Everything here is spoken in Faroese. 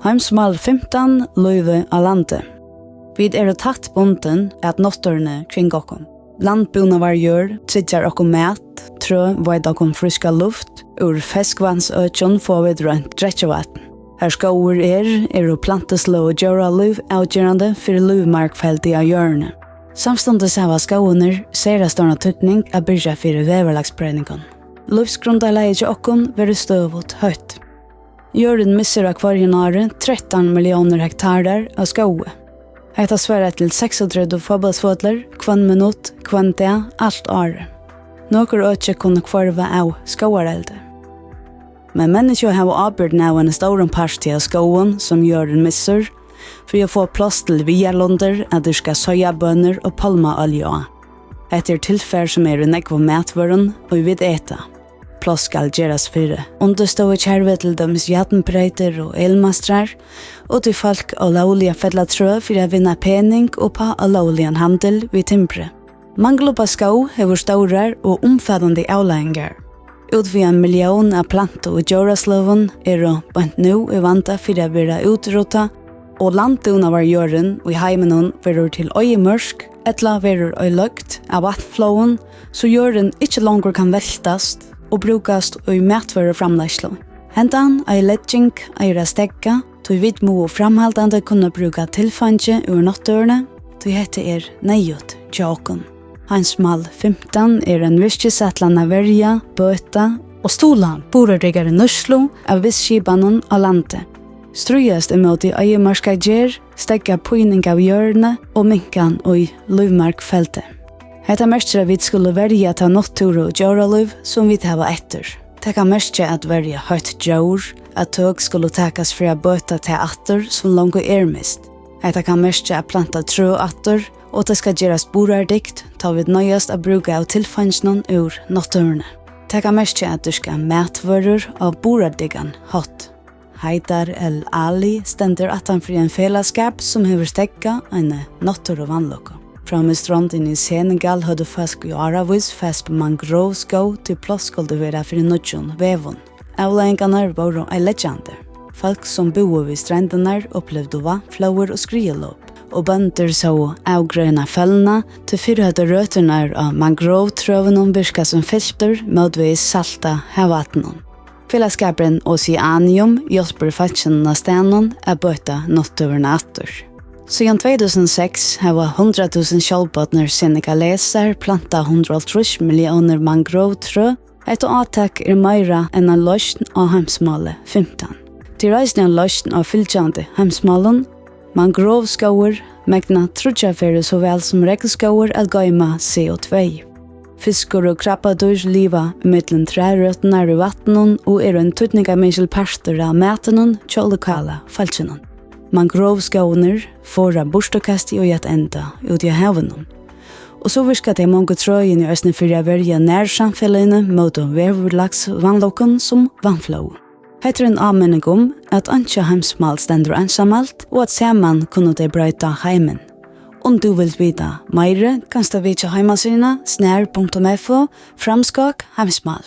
Heimsma 15 løyve av landi. Vi tatt bunden at nottørene kring okkom. Landbuna var gjør, tridjar okkom mat, trø, vaid okkom friska luft, ur feskvannsøtjon får vi drønt drekjevatn. Her skauer og planteslå og djuraliv avgjørende for luvmarkfeltet av hjørne. Samstundes hava skauner sera størna tøtning av byrja for veverlagsprøyningen. Livsgrundarleie til okkom være støvot høyt. Jorden misser av kvarjenare 13 millioner hektarer av skaue. Hetta sverre til 36 fotballsfotler, kvann minutt, kvann dag, alt året. Nokre øtje kunne kvarva av skauarelde. Men mennesker har avbyrden av en stor parti av skauen som jorden misser, for å få plass til vialunder, at det skal sojabønner og palmaolje. Etter tilfær som nekva matvøren, og vi vet eta. Plass skal gjeras fyrre. Understået kjærve til deres jattenpreiter og elmastrar, og til folk og lovlige fedla trø for å vinne pening og på lovlige handel vid timbre. Mangel på skau hever staurar og omfattende avleggingar. Utvia 1 million av planter og djurasløven bant nu i vanta for å være utrota, og landuna var jorden og i heimenon verur til øyemørsk, etla verur øyløgt av vatnflåen, så jorden ikke langer kan veltast og brukast i matvarer framleislo. Hentan ei legging eira stegga, tog vidmo og framhaldande kunne bruka tilfanje ur nattørene, tog hette nejut tjåkon. Heimsma 15 en virkesettlande verja, bøta og stolan borerdiggare nørslo av visskibanon av landet. Strujast imot i øyemarska gjer, stegga pøyning av hjørne og minkan og i luvmarkfeltet. Hetta merker at vi skulle verja ta natturo og djuraliv som vi hava etter. Det kan merke at verja høyt djur, at tog skulle takas for å bøta til atter som langt mist. Hetta kan merke at planta trø atter, og det skal gjeras borardikt, ta vi nøyast å bruka av tilfansnon ur natturene. Det kan merke at du skal matvører av borardigan hot. Haidar El Ali stender attanfri en fellesskap som hever stegga en nattur og vannlokka. Fra stranden i Senegal hadde fisk i Aravis fest på mangrovskau til plass skulle være for nødjon vevon. Avleggingarna var ei legende. Folk som bor ved strandene opplevde vannflauer og skrielåp, og bønder så avgrøna fellene til fyrhøyde røterne av mangrovtrøvene virka som filter motvis salta havattenen. Fellesskapen Oceanium hjelper fattigene av stenen å bøte natturene atter. Siden 2006 har 100 000 kjølbåtner senegaleser planta 130 millioner mangrovtrø. Et avtak meira enn en løsning av Heimsma 15. Til reisende en løsning av fylkjande Heimsmalen, mangrovskauer, megna trudjafere så vel som regelskauer at gøyma CO2. Fiskor og krabbadur liva mittlen trærøtnar i vattnen og en tøtningamissel parster av matanen til lokale falskjenen. Mangrovskauner får bostokasti og gjett enda ut i havenon. Og så virka det mange trøyen i østene for å verja nærsamfellene mot veverlags vannlokken som vannflå. Heter en avmenning om at anskje heimsmal stender ensamalt og at saman kunne de brøyta heimen. Om du vil vite meire, kan du vite heimasina snær.fo, framskak heimsmal.